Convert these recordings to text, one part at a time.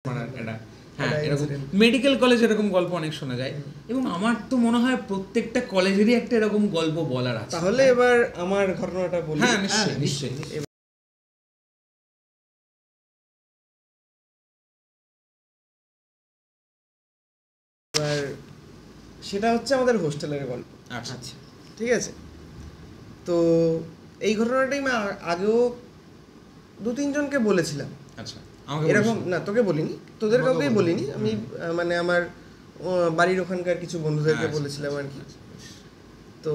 এটা হ্যাঁ, এরকম মেডিকেল কলেজ এরকম গল্প অনেক শোনা যায় এবং আমার তো মনে হয় প্রত্যেকটা কলেজেরই একটা এরকম গল্প বলার আছে। তাহলে এবার আমার ঘটনাটা বলি। হ্যাঁ, নিশ্চয়ই নিশ্চয়ই। এবার সেটা হচ্ছে আমাদের হোস্টেলের গল্প। আচ্ছা, ঠিক আছে। তো এই ঘটনাটাই আমি আগেও 2-3 জনকে বলেছিলাম। আচ্ছা, এরকম না, তোকে বলিনি, তোদের কাউকেই বলিনি আমি, মানে আমার বাড়ির ওখানকার কিছু বন্ধুদেরকে বলেছিলাম আর কি। তো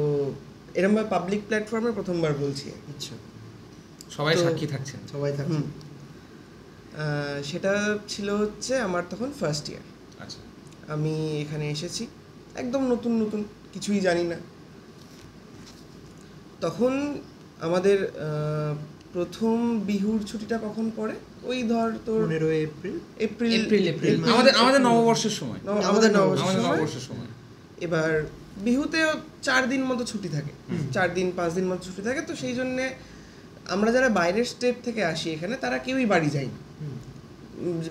এরকম পাবলিক প্ল্যাটফর্মে প্রথমবার বলছি। আচ্ছা, সবাই সাক্ষী থাকছেন, সবাই থাকছেন। সেটা ছিল হচ্ছে আমার তখন ফার্স্ট ইয়ার। আচ্ছা, আমি এখানে এসেছি একদম নতুন নতুন, কিছুই জানি না। তখন আমাদের প্রথম বিহুর ছুটিটা কখন পড়ে, ওই ধর তোর 15 এপ্রিল আমাদের নববর্ষের সময়, আমাদের নববর্ষের সময়। এবার বিহুতেও 4 দিন মতো ছুটি থাকে, 4 দিন 5 দিন মতো ছুটি থাকে। তো সেই জন্যে আমরা যারা বাইরের স্টেট থেকে আসি এখানে, তারা কেউই বাড়ি যাই না,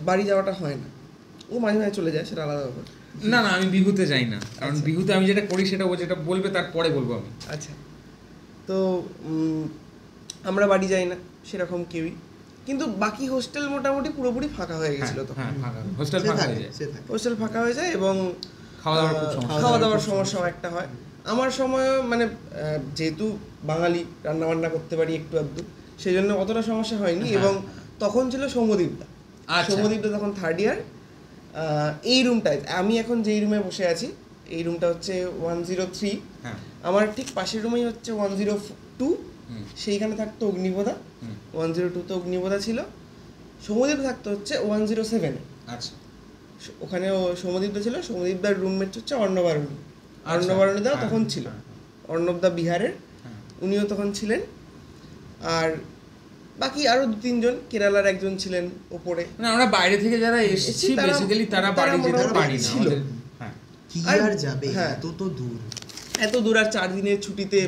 বাড়ি যাওয়াটা হয় না। ও মাঝে মাঝে চলে যায়, সেটা আলাদা ব্যাপার। না না, আমি বিহুতে যাই না, কারণ বিহুতে আমি যেটা করি সেটা ও যেটা বলবে তারপরে বলবো আমি। আচ্ছা, তো আমরা বাড়ি যাই না সেরকম কেউই, কিন্তু বাকি হোস্টেল মোটামুটি পুরোপুরি ফাঁকা হয়ে গেছিলো। তো হোস্টেল ফাঁকা হয়ে যায় এবং খাওয়া দাওয়ার সমস্যাও একটা হয়। আমার সময় মানে যেহেতু বাঙালি, রান্নাবান্না করতে পারি একটু আধটু, সেই জন্য অতটা সমস্যা হয়নি। এবং তখন ছিল সৌম্যদীপদা, সৌম্যদীপদা তখন 3rd ইয়ার। এই রুমটায় আমি এখন যেই রুমে বসে আছি, এই রুমটা হচ্ছে 103। আমার ঠিক পাশের রুমেই হচ্ছে 102, সেইখানে থাকতো অগ্নিবোধা। 102 তো অগ্নিবোধা ছিল। সৌম্যদীপ থাকতো হচ্ছে 107। আচ্ছা, ওখানে সৌম্যদীপদা ছিল। সৌম্যদীপদার রুমমেট হচ্ছে অর্ণবারণী। অর্ণবারণীদাও তখন ছিল, অর্ণবদা বিহারের, উনিও তখন ছিলেন। আর বাকি আরো 2-3 জন, কেরালার একজন ছিলেন ওপরে। মানে আমরা বাইরে থেকে যারা এসেছি বেসিক্যালি তারা বাড়ি যেতে পারি না ছিল। হ্যাঁ, কি আর যাবে, এত তো দূর, এত দূর আর 4 দিনের ছুটিতে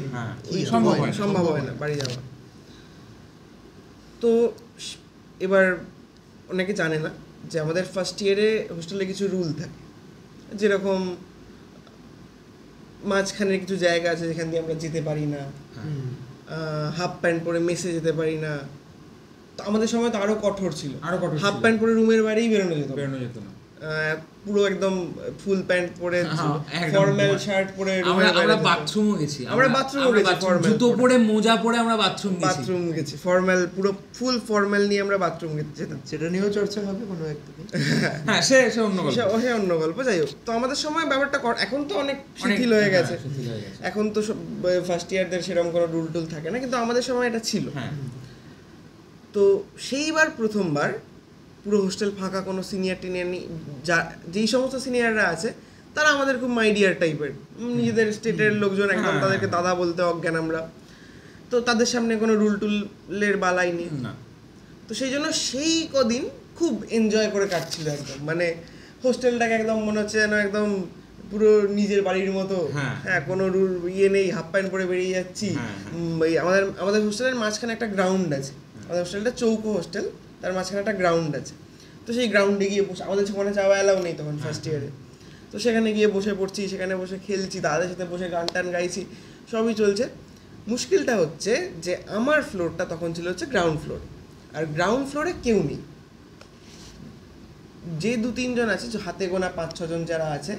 সম্ভব হয় না বাড়ি যাওয়া। তো এবার অনেকে জানে না যে আমাদের ফার্স্ট ইয়ারে হোস্টেলে কিছু রুল থাকে, যেরকম মাঝখানের কিছু জায়গা আছে যেখান দিয়ে আমরা যেতে পারি না, হাফ প্যান্ট পরে মেসে যেতে পারি না। তো আমাদের সময় তো আরো কঠোর ছিল, হাফ প্যান্ট পরে রুমের বাইরেই বেরোনো যেত না। পুরো একদম ফুল প্যান্ট পরে, ফর্মাল শার্ট পরে আমরা বাথরুমও গেছি, জুতো পরে মোজা পরে আমরা বাথরুম গেছি, ফর্মাল, পুরো ফুল ফর্মাল নিয়ে আমরা বাথরুম যেতাম। সেটা নিয়েও চর্চা হবে কোনো একদিন। হ্যাঁ, সে অন্য গল্প। যাই হোক, তো আমাদের সময় ব্যাপারটা এখন তো অনেক শিথিল হয়ে গেছে। এখন তো ফার্স্ট ইয়ারদের সেরকম কোনো রুল টুল থাকে না, কিন্তু আমাদের সময় এটা ছিল। তো সেইবার প্রথমবার পুরো হোস্টেল ফাঁকা, কোনো সিনিয়র টিনিয়র নেই। যেই সমস্ত সিনিয়ররা আছে তারা আমাদের খুব মাইডিয়ার টাইপের, নিজেদের স্টেটের লোকজন, একদম তাদেরকে দাদা বলতে অজ্ঞান আমরা। তো তাদের সামনে কোনো রুল টুলের বালাই নেই। তো সেই জন্য সেই কদিন খুব এনজয় করে কাটছিল একদম, মানে হোস্টেলটাকে একদম মনে হচ্ছে যেন একদম পুরো নিজের বাড়ির মতো। হ্যাঁ, কোনো রুল নেই, হাফ প্যান্ট পরে বেরিয়ে যাচ্ছি। আমাদের হোস্টেলের মাঝখানে একটা গ্রাউন্ড আছে, আমাদের হোস্টেলটা চৌকো হোস্টেল, তার মাঝখানে একটা গ্রাউন্ড আছে। তো সেই গ্রাউন্ডে গিয়ে বসে, আমাদের সেখানে যাওয়া অ্যালাউ নেই তখন ফার্স্ট ইয়ারে। তো সেখানে গিয়ে বসে পড়ছি, সেখানে বসে খেলছি, তাদের সাথে বসে গান টান গাইছি, সবই চলছে। মুশকিলটা হচ্ছে যে আমার ফ্লোরটা তখন ছিল হচ্ছে গ্রাউন্ড ফ্লোর, আর গ্রাউন্ড ফ্লোরে কেউ নেই। যে 2-3 জন আছে, হাতে গোনা 5-6 জন যারা আছে,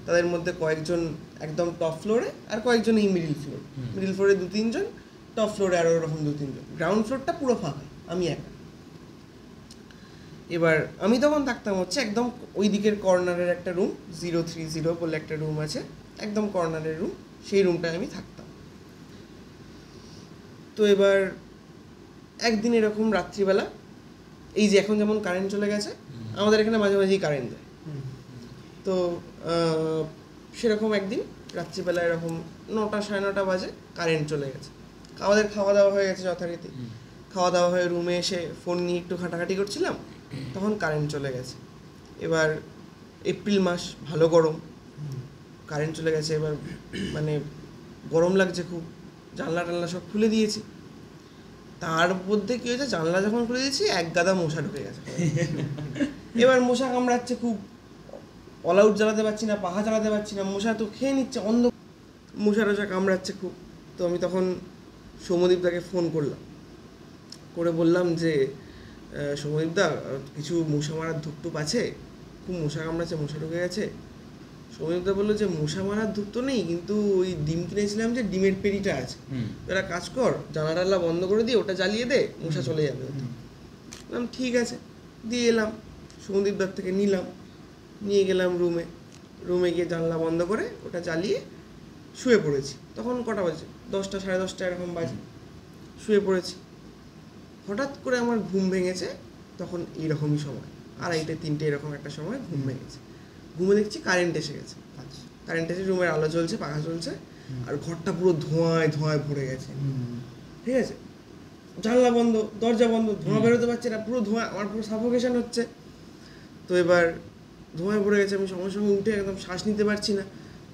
তাদের মধ্যে কয়েকজন একদম টপ ফ্লোরে, আর কয়েকজন এই মিডিল ফ্লোরে 2-3 জন, টপ ফ্লোরে আরও ওরকম 2-3 জন। গ্রাউন্ড ফ্লোরটা পুরো ফাঁকা, আমি একা। এবার আমি তখন থাকতাম হচ্ছে একদম ওই দিকের কর্নারের একটা রুম, 030 বলে একটা রুম আছে, একদম কর্নারের রুম, সেই রুমটায় আমি থাকতাম। তো এবার একদিন এরকম রাত্রিবেলা, এই যে এখন যেমন কারেন্ট চলে গেছে, আমাদের এখানে মাঝে মাঝেই কারেন্ট যায়। তো সেরকম একদিন রাত্রিবেলা এরকম 9টা 9:30 বাজে কারেন্ট চলে গেছে। আমাদের খাওয়া দাওয়া হয়ে গেছে যথারীতি, খাওয়া দাওয়া হয়ে রুমে এসে ফোন নিয়ে একটু ঘাঁটাঘাঁটি করছিলাম, তখন কারেন্ট চলে গেছে। এবার এপ্রিল মাস, ভালো গরম, কারেন্ট চলে গেছে। এবার মানে গরম লাগছে খুব, জানলা টানলা সব খুলে দিয়েছি। তার মধ্যে কী হয়েছে, জানলা যখন খুলে দিয়েছি এক গাদা মশা ঢুকে গেছে। এবার মশা কামড়াচ্ছে খুব, অল আউট জ্বালাতে পারছি না, পাখা চালাতে পারছি না, মশা তো খেয়ে নিচ্ছে, মশা টশা কামড়াচ্ছে খুব। তো আমি তখন সৌম্যদীপদাকে ফোন করলাম, করে বললাম যে সৌম্যদীপদা কিছু মশা মারার ধূপ টুপ আছে, খুব মশা কামড়াচ্ছে, মশা ঢুকে গেছে। সৌম্যদীপদা বললো যে মশা মারার ধূপ তো নেই, কিন্তু ওই ডিম কিনেছিলাম যে ডিমের পেড়িটা আছে, ওরা কাজ কর, জানালা বন্ধ করে দিয়ে ওটা জ্বালিয়ে দে, মশা চলে যাবে। বললাম ঠিক আছে, দিয়ে এলাম, সৌম্যদীপদার থেকে নিয়ে গেলাম রুমে গিয়ে জানলা বন্ধ করে ওটা জ্বালিয়ে শুয়ে পড়েছি। তখন কটা বাজে, 10টা 10:30 এরকম বাজে, শুয়ে পড়েছি। হঠাৎ করে আমার ঘুম ভেঙেছে, তখন এইরকমই সময় 2:30 3টে এরকম একটা সময় ঘুম ভেঙেছে। ঘুমে দেখছি কারেন্ট এসে গেছে, কারেন্ট এসে রুমের আলো চলছে, পাখা চলছে, আর ঘরটা পুরো ধোঁয়ায় ভরে গেছে। ঠিক আছে, জানলা বন্ধ, দরজা বন্ধ, ধোঁয়া বেরোতে পারছে না, পুরো ধোঁয়া, আমার পুরো সাফোকেশন হচ্ছে। তো এবার ধোঁয়ায় ভরে গেছে, আমি সঙ্গে সঙ্গে উঠে একদম শ্বাস নিতে পারছি না,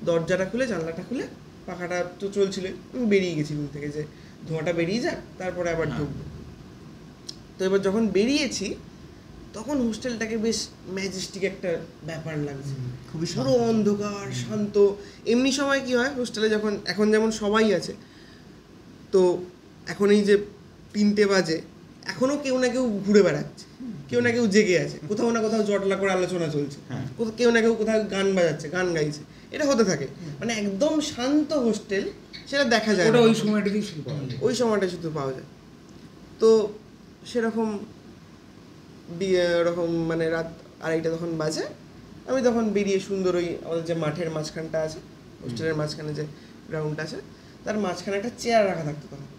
দরজাটা খুলে জানলাটা খুলে, পাখাটা তো চলছিল, আমি বেরিয়ে গেছি রুম থেকে, যে ধোঁয়াটা বেরিয়ে যাক তারপরে আবার ঢুকবো। তো এবার যখন বেরিয়েছি তখন হোস্টেলটাকে বেশ ম্যাজেস্টিক একটা ব্যাপার লাগছে, খুবই পুরো অন্ধকার শান্ত। এমনি সময় কি হয় হোস্টেলে, যখন এখন যেমন সবাই আছে, তো এখন এই যে 3টে বাজে, এখনও কেউ না কেউ ঘুরে বেড়াচ্ছে, কেউ না কেউ জেগে আছে, কোথাও না কোথাও জটলা করে আলোচনা চলছে, কেউ না কেউ কোথাও গান বাজাচ্ছে, গান গাইছে, এটা হতে থাকে। মানে একদম শান্ত হোস্টেল, সেটা দেখা যায় ওই সময়টাতেই শুধু পাওয়া যায়, ওই সময়টা শুধু পাওয়া যায়। তো সেরকম ওরকম মানে রাত 2:30 তখন বাজে, আমি তখন বেরিয়ে সুন্দর ওই আমাদের যে মাঠের মাঝখানটা আছে, হোস্টেলের মাঝখানে যে গ্রাউন্ডটা আছে, তার মাঝখানে একটা চেয়ার রাখা থাকতো, তখন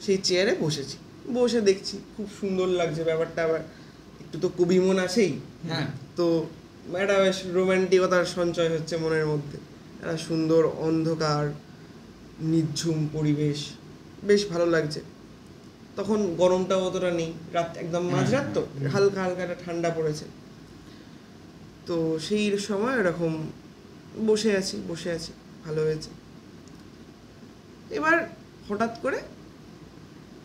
সেই চেয়ারে বসেছি, বসে দেখছি খুব সুন্দর লাগছে ব্যাপারটা। আবার একটু তো কবি মন আছেই, তো একটা বেশ রোম্যান্টিকতার সঞ্চয় হচ্ছে মনের মধ্যে, একটা সুন্দর অন্ধকার নিঝুম পরিবেশ, বেশ ভালো লাগছে। তখন গরমটাও অতটা নেই, রাত একদম মাঝরাত, তো হালকা হালকা একটা ঠান্ডা পড়েছে। তো সেই সময় এরকম বসে আছি ভালো হয়েছে। এবার হঠাৎ করে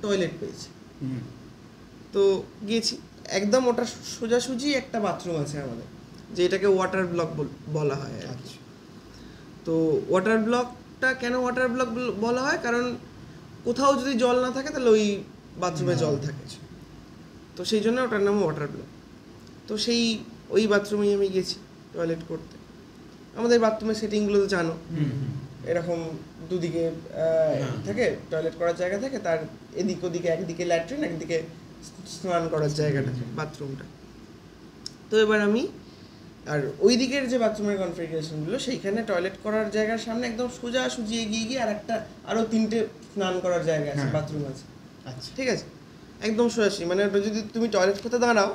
টয়লেট পেয়েছি, তো গিয়েছি, একদম ওটা সোজাসুজি একটা বাথরুম আছে আমাদের, যেটাকে ওয়াটার ব্লক বলা হয় আর কি। তো ওয়াটার ব্লকটা কেন ওয়াটার ব্লক বলা হয়, কারণ কোথাও যদি জল না থাকে তাহলে ওই বাথরুমে জল থাকে, তো সেই জন্য ওটার নাম ওয়াটার ব্লক। তো সেই ওই বাথরুমেই আমি গেছি টয়লেট করতে। আমাদের বাথরুমের সেটিংগুলো তো জানো, এরকম দুদিকে থাকে, টয়লেট করার জায়গা থাকে, তার এদিক ওদিকে, একদিকে ল্যাট্রিন, একদিকে স্নান করার জায়গাটা, বাথরুমটা। তো এবার আমি, আর ওই দিকের যে বাথরুমের কনফিগারেশনগুলো, সেইখানে টয়লেট করার জায়গার সামনে একদম সোজাসুজি এগিয়ে গিয়ে আরও 3টে স্নান করার জায়গা আছে, বাথরুম আছে। আচ্ছা, ঠিক আছে, একদম সোজাসুজি, মানে যদি তুমি টয়লেট করতে দাঁড়াও,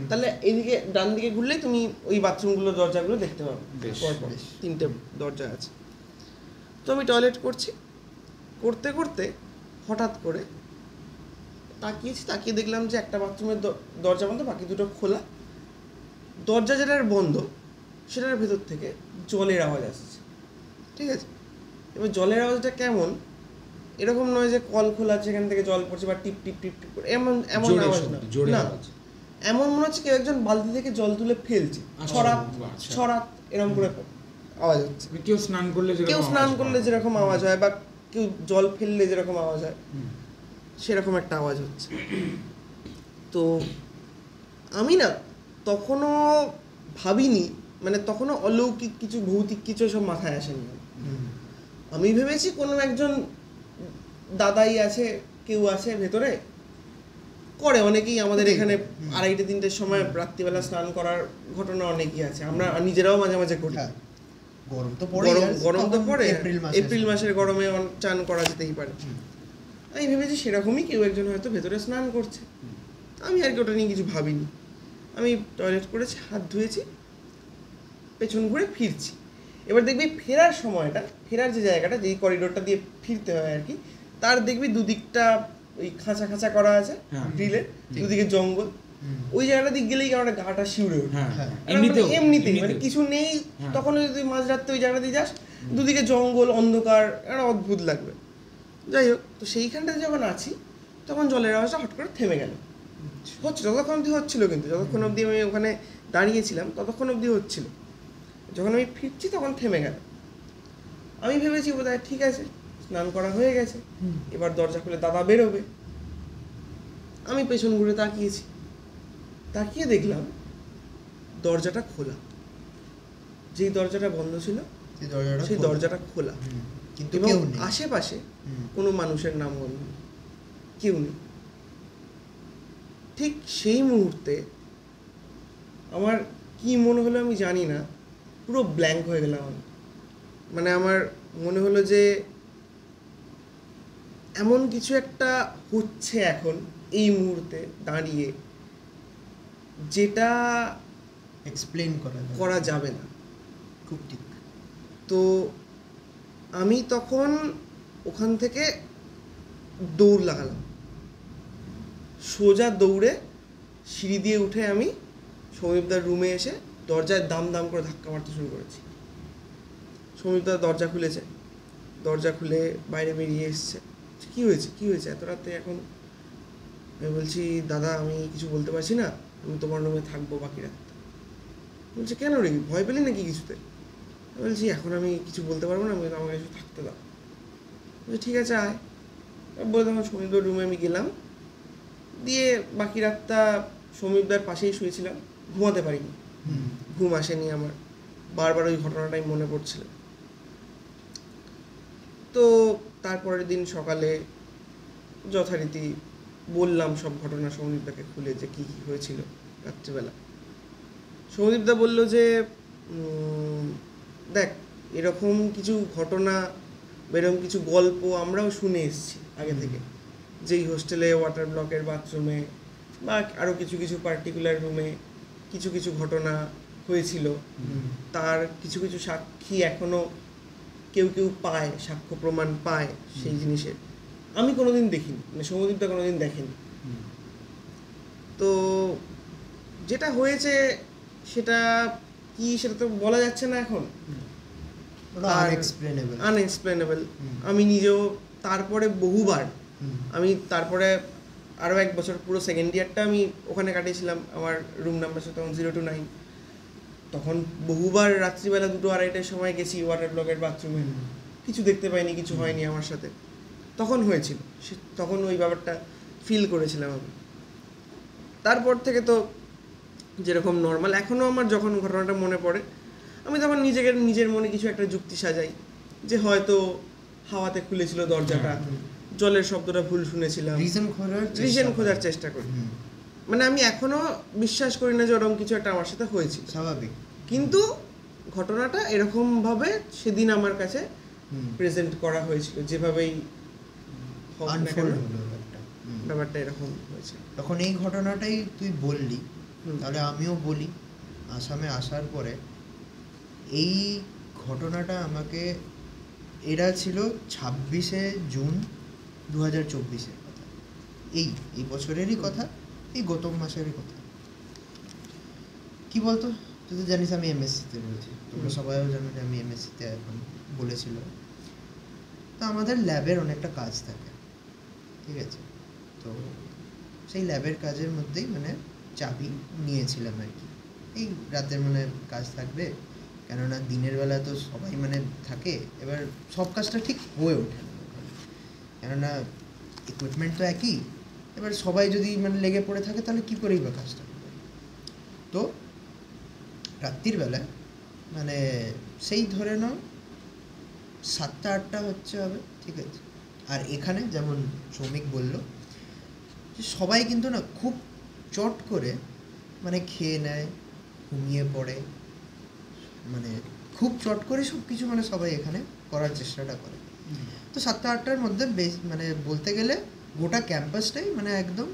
তাহলে এইদিকে ডান দিকে ঘুরলেই তুমি ওই বাথরুমগুলো দরজাগুলো দেখতে পাবে, পরপর 3টে দরজা আছে। তো আমি টয়লেট করতে করতে হঠাৎ করে তাকিয়ে দেখলাম যে একটা বাথরুমের দরজা বন্ধ, বাকি দুটো খোলা। দরজা যেটার বন্ধ সেটার ভেতর থেকে জলের আওয়াজ আসছে, ঠিক আছে। এবার জলের আওয়াজটা কেমন, এরকম নয় যে কল খোলা আছে সেখান থেকে জল পড়ছে বা টিপ টিপ টিপ টিপ করে, এমন আওয়াজ না, এমন মনে হচ্ছে কেউ একজন বালতি থেকে জল তুলে ফেলছে, ছড়াত এরকম করে আওয়াজ হচ্ছে। কেউ স্নান করলে যেরকম আওয়াজ হয়, বা কেউ জল ফেললে যেরকম আওয়াজ হয়, সেরকম একটা আওয়াজ হচ্ছে। তো আমি না তখনও ভাবিনি, মানে তখনও অলৌকিক কিছু, ভৌতিক কিছু সব মাথায় আসেনি। আমি ভেবেছি কোনো একজন দাদাই আছে, কেউ আছে ভেতরে, করে অনেকেই আমাদের এখানে 2:30 3টের সময় রাত্রিবেলা স্নান করার ঘটনা অনেকই আছে, আমরা নিজেরাও মাঝে মাঝে করি। গরম তো পড়ে, এপ্রিল মাসের গরমে চান করা যেতেই পারে। আমি ভেবেছি সেরকমই কেউ একজন হয়তো ভেতরে স্নান করছে, আমি আর কি ওটা নিয়ে কিছু ভাবিনি। আমি টয়লেট করেছি, হাত ধুয়েছি, পেছন ঘুরে ফিরছি। এবার দেখবি ফেরার যে জায়গাটা, যেই করিডোরটা দিয়ে ফিরতে হয় আর কি, তার দেখবি দুদিকটা ওই খাঁচা করা আছে গ্রিলের, দুদিকে জঙ্গল, ওই জায়গাটা দিক গেলেই আমার গাটা শিউরে ওঠে এমনিতেই, মানে কিছু নেই তখন যদি মাঝরাতে ওই জায়গাটা দিয়ে যাস, দুদিকে জঙ্গল, অন্ধকার, একটা অদ্ভুত লাগবে। যাই হোক, তো সেইখানটাতে যখন আছি তখন জলের আওয়াজটা হট করে থেমে গেল, ততক্ষণ অবধি হচ্ছিল, কিন্তু যতক্ষণ অবধি আমি ওখানে দাঁড়িয়েছিলাম ততক্ষণ অবধি হচ্ছিল। যখন আমি ফিরছি তখন থেমে গেল। আমি ভেবেছি বোধহয় ঠিক আছে, স্নান করা হয়ে গেছে, এবার দরজা খুলে দাদা বেরোবে। আমি পেছন ঘুরে তাকিয়েছি, তাকিয়ে দেখলাম দরজাটা খোলা। যেই দরজাটা বন্ধ ছিল সেই দরজাটা খোলা, কিন্তু আশেপাশে কোনো মানুষের নামগন্ধ নেই, কেউ নেই। ঠিক সেই মুহূর্তে আমার কি মনে হলো আমি জানি না, পুরো ব্ল্যাঙ্ক হয়ে গেলাম আমি। মানে আমার মনে হলো যে এমন কিছু একটা হচ্ছে এখন এই মুহূর্তে দাঁড়িয়ে, যেটা এক্সপ্লেন করা যাবে না। খুব ঠিক। তো আমি তখন ওখান থেকে দৌড় লাগালাম, সোজা দৌড়ে সিঁড়ি দিয়ে উঠে আমি সমীপদার রুমে এসে দরজায় দাম দাম করে ধাক্কা মারতে শুরু করেছি। সমীপদার দরজা খুলেছে, দরজা খুলে বাইরে বেরিয়ে এসছে। কী হয়েছে এত রাতে এখন? আমি বলছি দাদা আমি কিছু বলতে পারছি না, আমি তোমার রুমে থাকবো বাকি রাতটা। বলছে কেন রে, ভয় পেলি নাকি কিছুতে? বলছি এখন আমি কিছু বলতে পারবো না, আমাকে কিছু থাকতে দাও। বলছি ঠিক আছে আয়। বলে তখন সমীপদার রুমে আমি গেলাম, দিয়ে বাকি রাতটা সমীপদার পাশেই শুয়েছিলাম। ঘুমাতে পারিনি, ঘুম আসেনি আমার, বারবার ওই ঘটনাটাই মনে পড়ছিল। তো তারপরের দিন সকালে যথারীতি বললাম সব ঘটনা সমীপদাকে খুলে, যে কী কী হয়েছিল রাত্রিবেলা। সমীপদা বলল যে দেখ এরকম কিছু ঘটনা এরকম কিছু গল্প আমরাও শুনে এসেছি আগে থেকে, যেই হোস্টেলে ওয়াটার ব্লকের বাথরুমে বা আরও কিছু কিছু পার্টিকুলার রুমে কিছু কিছু ঘটনা হয়েছিল, তার কিছু কিছু সাক্ষী এখনও কেউ কেউ পায়, সাক্ষ্য প্রমাণ পায় সেই জিনিসের। আমি কোনোদিন দেখিনি, মানে সৌমদীপটা কোনোদিন দেখেনি। তো যেটা হয়েছে সেটা কি সেটা তো বলা যাচ্ছে না এখন, আনএক্সপ্লেনেবল। আমি নিজেও তারপরে বহুবার, আমি তারপরে আরও 1 বছর পুরো সেকেন্ড ইয়ারটা আমি ওখানে কাটিয়েছিলাম। আমার রুম নাম্বার ছিল তখন 029। তখন বহুবার রাত্রিবেলা 2-2:30টার সময় গেছি ওয়াটার ব্লকের বাথরুমে, কিছু দেখতে পাইনি, কিছু হয়নি আমার সাথে। তখন হয়েছিল, তখন ওই ব্যাপারটা ফিল করেছিলাম আমি। তারপর থেকে তো যেরকম নর্মাল, এখনও আমার যখন ঘটনাটা মনে পড়ে আমি তখন নিজের মনে কিছু একটা যুক্তি সাজাই, যে হয়তো হাওয়াতে খুলেছিল দরজাটা, জলের শব্দটা ভুল শুনেছিলাম, রিজন খোঁজার চেষ্টা করি। মানে আমি এখনো বিশ্বাস করি না যে ওরকম কিছু একটা আমার সাথে হয়েছিল, স্বাভাবিক। কিন্তু ঘটনাটা এরকমভাবে সেদিন আমার কাছে প্রেজেন্ট করা হয়েছিল, যেভাবেই ব্যাপারটা এরকম হয়েছে। তখন এই ঘটনাটাই তুই বললি, তাহলে আমিও বলি। আসামে আসার পরে এই ঘটনাটা আমাকে, এরা ছিল 26শে জুন 2024-এর কথা, এই বছরেরই কথা, এই গত মাসেরই কথা। কি বলতো, তুই তো জানিস আমি এমএসসিতে রয়েছি, তোমরা সবাইও জানো যে আমি এমএসসিতে এখন বলেছিল। তো আমাদের ল্যাবের অনেকটা কাজ থাকে, ঠিক আছে? তো সেই ল্যাবের কাজের মধ্যেই মানে চাবি নিয়েছিলাম আর কি। এই রাতের মানে কাজ থাকবে, কেননা দিনের বেলা তো সবাই মানে থাকে, এবার সব কাজটা ঠিক হয়ে ওঠে না, কেননা ইকুইপমেন্ট তো একই, এবার সবাই যদি মানে লেগে পড়ে থাকে তাহলে কী করেই বা কাজটা হবে। তো রাত্রির বেলায় মানে সেই ধরে নাও 7টা-8টা হচ্ছে হবে, ঠিক আছে? আর এখানে যেমন শ্রমিক বলল যে সবাই কিন্তু না খুব চট করে মানে খেয়ে নেয়, ঘুমিয়ে পড়ে, মানে খুব চট করে সব কিছু মানে সবাই এখানে করার চেষ্টাটা করে। তো 7টা-8টার মধ্যে মানে বলতে গেলে গোটা ক্যাম্পাসটাই মানে একদম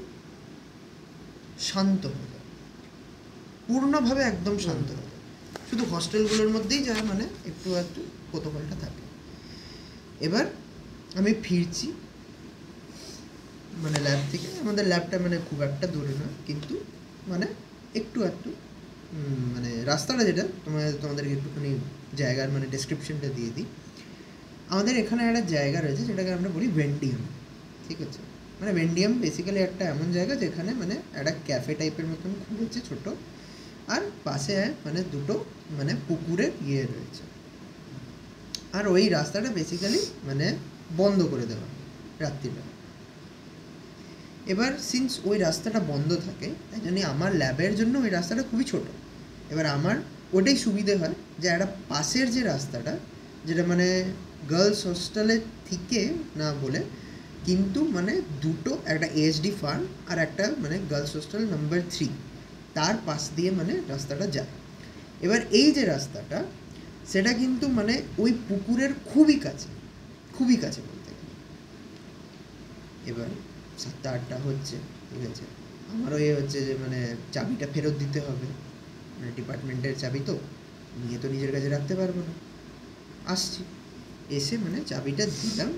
শান্ত হয়ে যায়, পূর্ণভাবে একদম শান্ত হয়ে যায়। শুধু হস্টেলগুলোর মধ্যেই যা মানে একটু একটু প্রোটোকলটা থাকে। এবার আমি ফিরছি মানে ল্যাব থেকে, আমাদের ল্যাবটা মানে খুব একটা দূরে নয়, কিন্তু মানে একটু মানে রাস্তাটা যেটা তোমাদেরকে একটুখানি জায়গার মানে ডেসক্রিপশনটা দিয়ে দিই। আমাদের এখানে একটা জায়গা রয়েছে যেটাকে আমরা বলি ভেন্ডিং, ঠিক আছে? মানে ভেন্ডিয়াম বেসিক্যালি একটা এমন জায়গা যেখানে মানে একটা ক্যাফে টাইপের মতন খুলেছে ছোট, আর পাশে মানে দুটো মানে পুকুরের ইয়ে রয়েছে, আর ওই রাস্তাটা বেসিক্যালি মানে বন্ধ করে দেওয়া রাত্রিবেলা। এবার সিন্স ওই রাস্তাটা বন্ধ থাকে তাই জন্য আমার ল্যাবের জন্য ওই রাস্তাটা খুবই ছোট। এবার আমার ওটাই সুবিধে হয় যে একটা পাশের যে রাস্তাটা, যেটা মানে গার্লস হোস্টেলের থেকে না বলে কিন্তু মানে দুটো, একটা ASD ফার্ম আর একটা মানে গার্লস হোস্টেল নাম্বার 3, তার পাশ দিয়ে মানে রাস্তাটা যায়। এবার এই যে রাস্তাটা সেটা কিন্তু মানে ওই পুকুরের খুবই কাছে, খুবই কাছে বলতে গেলে। এবার 7টা-8টা হচ্ছে, ঠিক আছে, আমারও এ হচ্ছে যে মানে চাবিটা ফেরত দিতে হবে, মানে ডিপার্টমেন্টের চাবি তো নিয়ে তো নিজের কাছে রাখতে পারবো না। আসছি, এসে মানে চাবিটা দিলাম,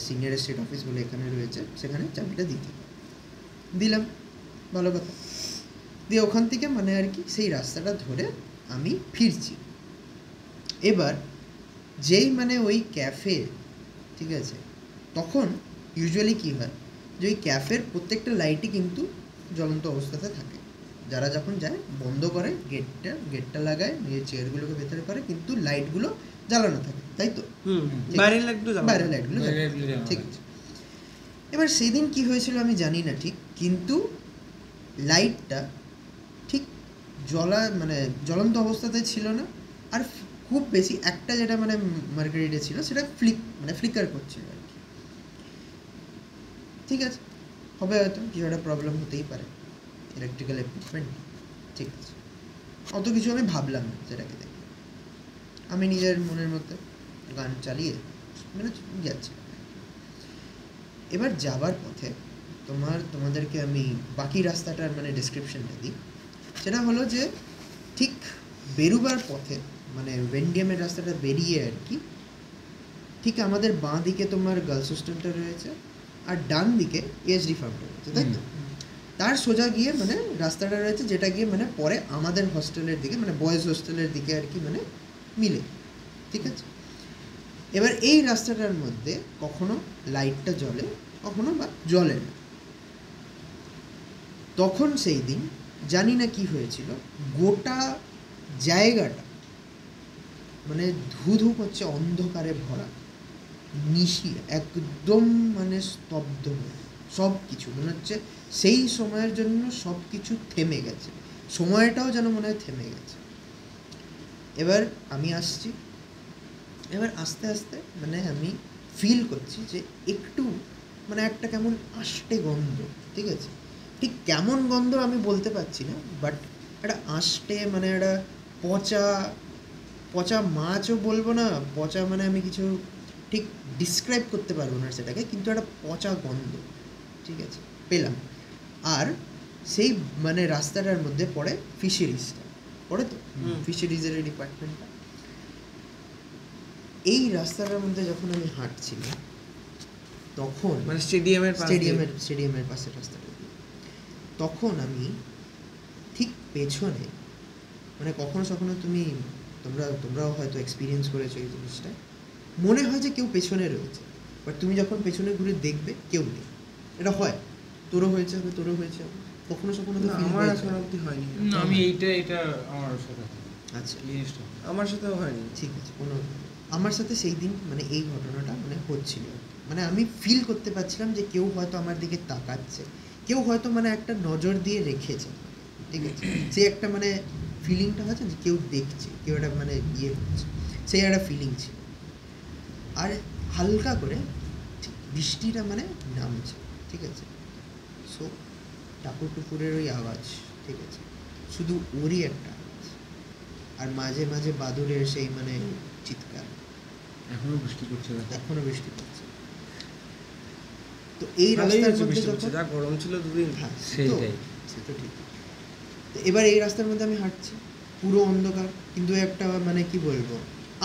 সিনিয়র স্টেট অফিস বলে এখানে রয়েছে, সেখানে চাবিটা দিলাম, ভালো কথা। দিয়ে ওখান থেকে মানে আর কি সেই রাস্তাটা ধরে আমি ফিরছি। এবার যেই মানে ওই ক্যাফে, ঠিক আছে, তখন ইউজুয়ালি কী হয় যে ওই ক্যাফের প্রত্যেকটা লাইটই কিন্তু জ্বলন্ত অবস্থাতে থাকে। যারা যখন যায় বন্ধ করে গেটটা লাগায়, নিজের চেয়ারগুলোকে ভেতরে করে, কিন্তু লাইটগুলো জ্বালানো থাকে, তাই তো? বাইরের লাইটগুলো ঠিক আছে। এবার সেদিন কি হয়েছিল আমি জানি না ঠিক, কিন্তু লাইটটা ঠিক মানে জ্বলন্ত অবস্থাতে ছিল না, আর খুব বেশি একটা যেটা মানে মার্কেটে ছিল সেটা ফ্লিকার করছিল আর কি। ঠিক আছে, হবে হয়তো কিছু একটা প্রবলেম হতেই পারে, ইলেকট্রিক্যাল ইকুইপমেন্ট, ঠিক আছে, অত কিছু আমি ভাবলাম না সেটাকে দেখে। আমি নিজের মনের মধ্যে গান চালিয়ে মানে যাচ্ছি। এবার যাবার পথে তোমাদেরকে আমি বাকি রাস্তাটার মানে ডেসক্রিপশনটা দিই। সেটা হলো যে ঠিক বেরোবার পথে মানে ভেন্ডিয়ামের রাস্তাটা বেরিয়ে আর কি, ঠিক আমাদের বাঁ দিকে তোমার গার্লস হোস্টেলটা রয়েছে, আর ডান দিকে ASD ফার্মটা রয়েছে, তাই তো? তার সোজা গিয়ে মানে রাস্তাটা রয়েছে, যেটা গিয়ে মানে পরে আমাদের হোস্টেলের দিকে মানে বয়েজ হোস্টেলের দিকে আর কি মানে মিলে, ঠিক আছে। এবার এই রাস্তাটার মধ্যে কখনো লাইটটা জ্বলে, কখনো বা জ্বলে না। তখন সেই দিন জানি না কি হয়েছিল, গোটা জায়গাটা মানে ধু করছে, অন্ধকারে ভরা, নিশি একদম মানে স্তব্ধ হয়ে, সব কিছু মনে হচ্ছে সেই সময়ের জন্য সব কিছু থেমে গেছে, সময়টাও যেন মনে হয় থেমে গেছে। এবার আমি আসছি, এবার আস্তে আস্তে মানে আমি ফিল করছি যে একটু মানে একটা কেমন আষ্টে গন্ধ, ঠিক আছে, ঠিক কেমন গন্ধ আমি বলতে পারছি না, বাট একটা আষ্টে মানে একটা পচা পচা মাছও বলবো না, পচা মানে আমি কিছু ঠিক ডিসক্রাইব করতে পারবো না সেটাকে, কিন্তু একটা পচা গন্ধ, ঠিক আছে, পেলাম। আর সেই মানে রাস্তাটার মধ্যে পড়ে ফিশারিজটা, পড়ে তো ফিশারিজের ডিপার্টমেন্টটা। এই রাস্তাটার মধ্যে যখন আমি হাঁটছিলাম তখন মানে স্টেডিয়ামের পাশে রাস্তাটা, তখন আমি ঠিক পেছনে মানে কখনো কখনো তোমরাও হয়তো এক্সপিরিয়েন্স করেছো এই জিনিসটা, মনে হয় যে কেউ পেছনে রয়েছে, বাট তুমি যখন পেছনে ঘুরে দেখবে কেউ নেই। এটা হয়, তোরও হয়েছে হবে, কখনো কখনো তো আমার এখন অবধি হয়নি। আমি এটা আমার সাথে, আচ্ছা জিনিসটা আমার সাথেও হয়নি। ঠিক আছে, আমার সাথে সেই দিন মানে এই ঘটনাটা মানে হচ্ছিল, মানে আমি ফিল করতে পারছিলাম যে কেউ হয়তো আমার দিকে তাকাচ্ছে, কেউ হয়তো মানে একটা নজর দিয়ে রেখেছে, ঠিক আছে, সেই একটা মানে ফিলিংটা হচ্ছে যে কেউ দেখছে, কেউ একটা মানে ইয়ে হচ্ছে, সেই একটা ফিলিং ছিল। আর হালকা করে বৃষ্টিটা মানে নামছে, ঠিক আছে, সো টাপুর টুপুরের ওই আওয়াজ, ঠিক আছে, শুধু ওরই একটা আওয়াজ, আর মাঝে মাঝে বাদুড়ের সেই মানে চিৎকার। এখনো বৃষ্টি পড়ছে, তো এই রাস্তার মধ্যে যা গরম ছিল দুদিন, হ্যাঁ সেইটাই, সে তো ঠিক। তো এবার এই রাস্তার মধ্যে আমি হাঁটছি, পুরো অন্ধকার, কিন্তু একটা মানে কি বলবো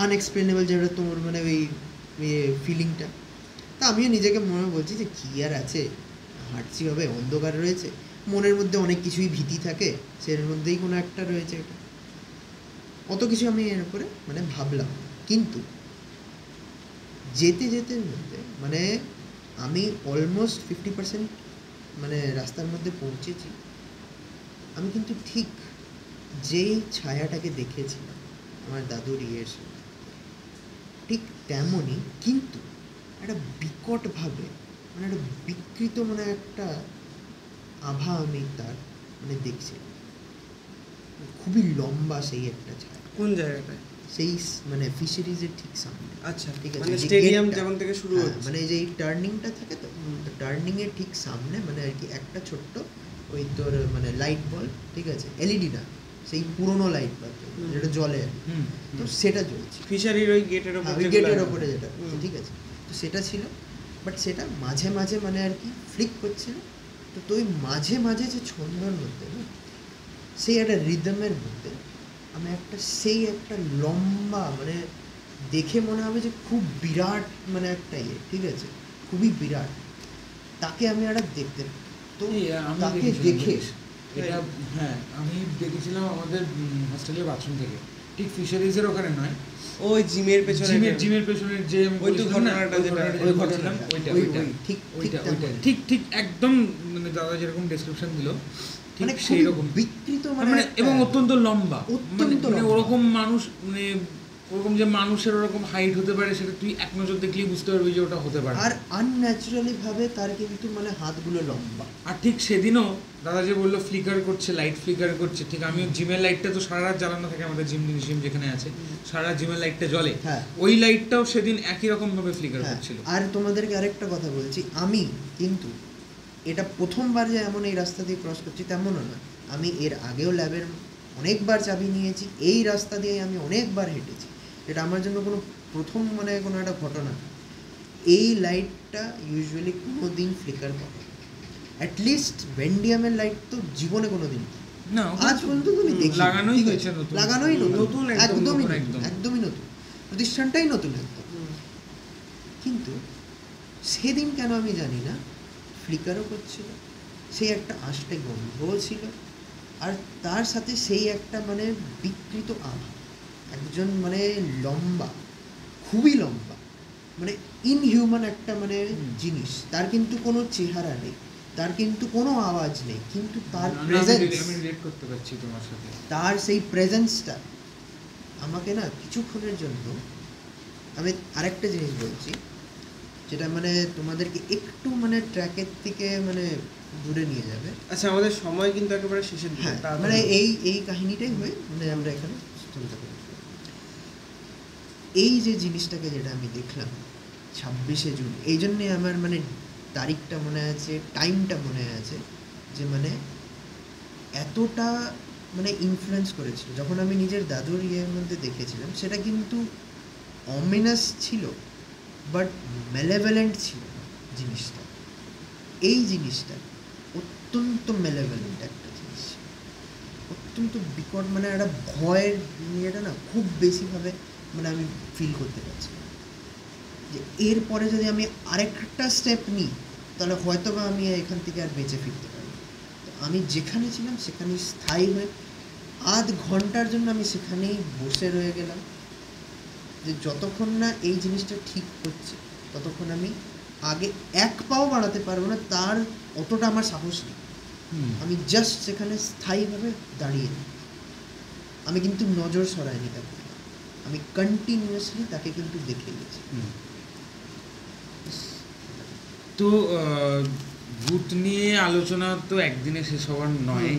আনএক্সপ্লেনেবল, যেটা তোমার মানে ওই ফিলিংটা। তা আমিও নিজেকে মনে বলছি যে কী আর আছে, হাঁটছি হবে, অন্ধকার রয়েছে, মনের মধ্যে অনেক কিছুই ভীতি থাকে, সের মধ্যেই কোনো একটা রয়েছে, এটা অত কিছু আমি এর উপরে মানে ভাবলাম। কিন্তু যেতে মধ্যে মানে আমি অলমোস্ট 50% মানে রাস্তার মধ্যে পৌঁছেছি। আমি কিন্তু ঠিক যেই ছায়াটাকে দেখেছিলাম আমার দাদুর ইয়ের সাথে, ঠিক তেমনই কিন্তু একটা বিকটভাবে মানে একটা বিকৃত মানে একটা আভা আমি তার মানে দেখছি, খুবই লম্বা সেই একটা ছায়া। কোন জায়গাটায়? সেই মানে ফিশারিজের ঠিক সামনে। আচ্ছা, ঠিক আছে, মানে যে স্টেডিয়াম গেটটা, যেমন থেকে শুরু হ্যাঁ, হচ্ছে, মানে যে টার্নিংটা থাকে তো টার্নিং এর ঠিক সামনে মানে আর কি একটা ছোট্ট ওই তোর মানে লাইট বল্ব, ঠিক আছে, এলইডি না, সেই পুরনো লাইট বাল্ব যেটা জ্বলে আর কি। তো সেটা জ্বলছে ফিশারির ওই গেটের উপর, ওই গেটের ওপরে যেটা, ঠিক আছে। তো সেটা ছিল, বাট সেটা মাঝে মাঝে মানে আর কি ফ্লিক করছিল। তো ওই মাঝে মাঝে যে ছন্দর মধ্যে না, সেই একটা রিদমের মধ্যে আমি একটা সেই একটা লম্বা মানে দেখে মনে হবে যে খুব বিরাট মানে একটা ইয়ে, ঠিক আছে, খুবই বিরাট, তাকে আমি একটা দেখতে, তো আমি তাকে দেখেছিলাম দেখে এটা, হ্যাঁ আমি দেখেছিলাম আমাদের হোস্টেলের বাথরুম থেকে, ঠিক ফিশারিজের ওখানে নয়, ওই জিমের পেছনে, জিমের পেছনের যে আমি ওই তো বলেছিলাম না, ঘটনাটা যেটা, ওই ওই ঘটনাটা, ঘটনাটা, ওইটা ওই ওইটা ঠিক ওইটা তেমন। ওইটা ঠিক ঠিক একদম মানে দাদা যেরকম ডেসক্রিপশন দিল ঠিক মানে সেই খুবই রকম বিকৃত মানে একটা- এবং অত্যন্ত লম্বা, অত্যন্ত মানে লম্বা। ওরকম মানুষ মানে ওরকম যে মানুষের ওরকম হাইট হতে পারে সেটা তুই এক নজর দেখলেই বুঝতে পারবি যে ওটা হতে পারে। আর আনন্যাচারালি ভাবে তার কিন্তু মানে হাতগুলো লম্বা। আর ঠিক সেদিনও দাদা যে বললো ফ্লিকার করছে, লাইট ফ্লিকার করছে, ঠিক আমিও জিমের লাইটটা তো সারা রাত জ্বালানো থাকে আমাদের জিম যেখানে আছে, সারা জিমের লাইটটা জ্বলে, হ্যাঁ। ওই লাইটটাও সেদিন একই রকম ভাবে ফ্লিকার হ্যাঁ, করছিল। আর তোমাদেরকে আরেকটা কথা বলছি, আমি কিন্তু এটা প্রথমবার যে এমন এই রাস্তা দিয়ে ক্রস করছি তেমনও না, আমি এর আগেও ল্যাবের অনেকবার চাবি নিয়েছি, এই রাস্তা দিয়ে আমি অনেকবার হেঁটেছি, এটা আমার জন্য কোনো প্রথম মানে কোনো একটা ঘটনা না। এই লাইটটা ইউজুয়ালি কোনো দিন ফ্লিকার করে, অ্যাটলিস্ট ভেন্ডিয়ামের লাইট তো জীবনে কোনো দিন না আজ পর্যন্ত তুমি দেখি লাগানোই হয়েছে নতুন, লাগানোই নতুন একদমই নতুন, নতুন, একদমই নতুন, প্রতিষ্ঠানটাই নতুন একদম। কিন্তু সেদিন কেন আমি জানি না ফ্লিকারও করছিল, সেই একটা আষ্টে গন্ধও ছিল, আর তার সাথে সেই একটা মানে বিকৃত আভা, একজন মানে লম্বা, খুবই লম্বা, মানে ইনহিউম্যান একটা মানে জিনিস, তার কিন্তু কোনো চেহারা নেই, তার কিন্তু কোনো আওয়াজ নেই, কিন্তু তার প্রেজেন্স, আমি রিলেট করতে পারছি তোমার সাথে, তার সেই প্রেজেন্সটা আমাকে না কিছুক্ষণের জন্য, আমি আরেকটা জিনিস বলছি যেটা মানে তোমাদেরকে একটু মানে ট্র্যাকের থেকে মানে দূরে নিয়ে যাবে। আচ্ছা, আমাদের সময় কিন্তু একেবারে শেষের দিকে, হ্যাঁ, মানে এই কাহিনীটাই হয়ে মানে আমরা এখানে চলতে পারি। এই যে জিনিসটাকে যেটা আমি দেখলাম 26শে জুন, এই জন্যে আমার মানে তারিখটা মনে আছে, টাইমটা মনে আছে, যে মানে এতটা মানে ইনফ্লুয়েন্স করেছিল। যখন আমি নিজের দাদুর ইয়ের মধ্যে দেখেছিলাম, সেটা কিন্তু অমিনাস ছিল বাট ম্যালেভেলেন্ট ছিল জিনিসটা। এই জিনিসটা অত্যন্ত ম্যালেভেলেন্ট একটা জিনিস, অত্যন্ত বিকট, মানে একটা ভয়ের ইয়েটা না খুব বেশিভাবে মানে আমি ফিল করতে পারছি যে এরপরে যদি আমি আরেকটা স্টেপ নিই তাহলে হয়তো বা আমি এখান থেকে আর বেঁচে ফিরতে পারি। তো আমি যেখানে ছিলাম সেখানে স্থায়ী হয়ে আধ ঘন্টার জন্য আমি সেখানেই বসে রয়ে গেলাম, যে যতক্ষণ না এই জিনিসটা ঠিক হচ্ছে ততক্ষণ আমি আগে এক পাও বাড়াতে পারবো না, তার অতটা আমার সাহস নেই। আমি জাস্ট সেখানে স্থায়ীভাবে দাঁড়িয়ে নিই, আমি কিন্তু নজর সরাইনি তাকে, আমি কন্টিনিউয়াসলি তাকে কিন্তু দেখে গেছি। তো ভূত নিয়ে আলোচনা তো একদিনে শেষ হওয়ার নয়,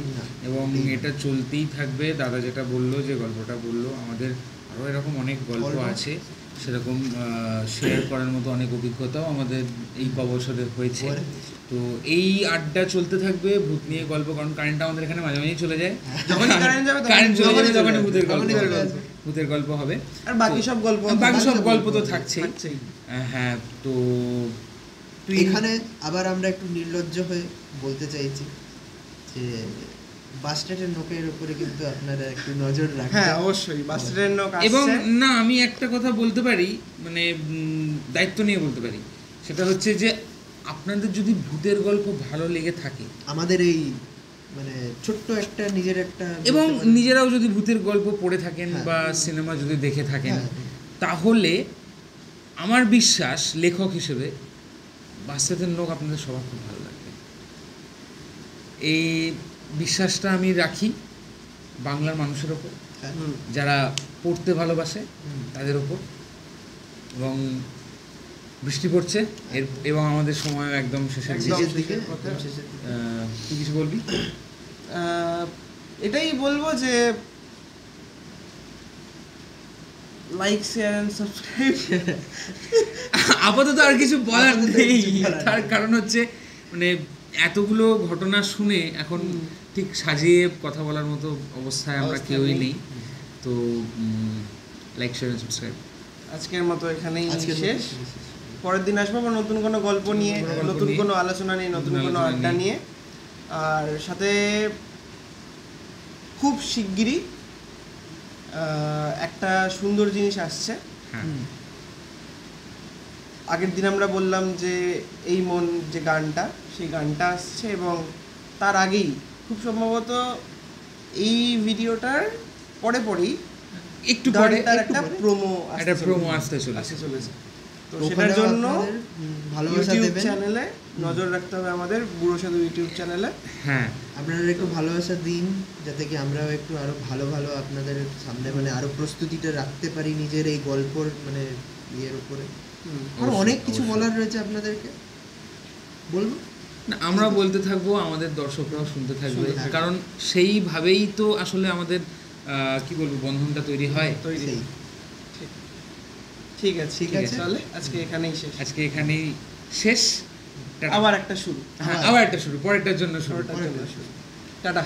এবং এটা চলতেই থাকবে। দাদা যেটা বললো, যে গল্পটা বললো, আমাদের আরও এরকম অনেক গল্প আছে, সেরকম শেয়ার করার মতো অনেক অভিজ্ঞতাও আমাদের এই বছরে হয়েছে। তো এই আড্ডা চলতে থাকবে ভূত নিয়ে গল্প, কারণ কারেন্টটা আমাদের এখানে মাঝে মাঝেই চলে যায়, কারেন্ট চলে যাবে তখন ভূতের গল্প হবে, আর বাকি সব গল্প তো থাকছেই। হ্যাঁ, তো এখানে আবার আমরা একটু নির্লজ্জ হয়ে বলতে চাইছি যে বাস স্ট্যান্ডের নোকের উপরে কিন্তু আপনারা একটু নজর রাখবেন। হ্যাঁ, অবশ্যই বাস স্ট্যান্ডের নোক আসছে। এবং না, আমি একটা কথা বলতে পারি, মানে দায়িত্ব নিয়ে বলতে পারি, সেটা হচ্ছে যে আপনাদের যদি ভূতের গল্প ভালো লেগে থাকে, আমাদের এই মানে ছোট্ট একটা নিজের একটা, এবং নিজেরাও যদি ভূতের গল্প পড়ে থাকেন হ্যাঁ, বা সিনেমা যদি দেখে থাকেন, হ্যাঁ, তাহলে আমার বিশ্বাস লেখক হিসেবে বাচ্চাদের নোখ আপনাদের সবার খুব ভালো লাগবে। এই বিশ্বাসটা আমি রাখি বাংলার মানুষের ওপর, যারা পড়তে ভালোবাসে তাদের ওপর। এবং বৃষ্টি পড়ছে এবং আমাদের সময় একদম শেষের দিকে। তুই কিছু বলবি? এটাই বলবো যে লাইক, শেয়ার এন্ড সাবস্ক্রাইব। আপাতত আর কিছু বলার নেই, তার কারণ হচ্ছে মানে এতগুলো ঘটনা শুনে এখন ঠিক সাজিয়ে কথা বলার মতো অবস্থায় আমরা কেউই নেই। তো লাইক, শেয়ার এন্ড সাবস্ক্রাইব। আজকের মতো এখানেই শেষ। পরের দিন আসবো আবার নতুন কোনো গল্প নিয়ে, নতুন কোনো আলোচনা নিয়ে, নতুন কোনো আড্ডা নিয়ে। আর সাথে খুব শিগগিরই একটা সুন্দর জিনিস আসছে। আগের দিন আমরা বললাম যে এই মন যে গানটা, সেই গানটা আসছে এবং তার আগেই খুব সম্ভবত এই ভিডিওটার পরেই একটু পরে একটা প্রোমো আসতে চলেছে। তো সেটার জন্য ভালোবাসা দেবেন, চ্যানেলে নজর রাখতে হবে আমাদের বুড়ো সাধু ইউটিউব চ্যানেলে। হ্যাঁ, আপনারা একটু ভালোবাসা দিন, যাতে কি আমরাও একটু আরো ভালো আপনাদের সামনে মানে আরো প্রস্তুতিটা রাখতে পারি নিজের এই গল্পর মানে ইয়ের উপরে। আর অনেক কিছু বলার রয়েছে আপনাদেরকে, বলবো না, আমরা বলতে থাকবো, আমাদের দর্শকরাও শুনতে থাকবে, কারণ সেইভাবেই তো আসলে আমাদের কি বলবো বন্ধনটা তৈরি হয়। ঠিক আছে, তাহলে আজকে এখানেই শেষ। আবার একটা শুরু, পরেরটার জন্য শুরু। টাটা।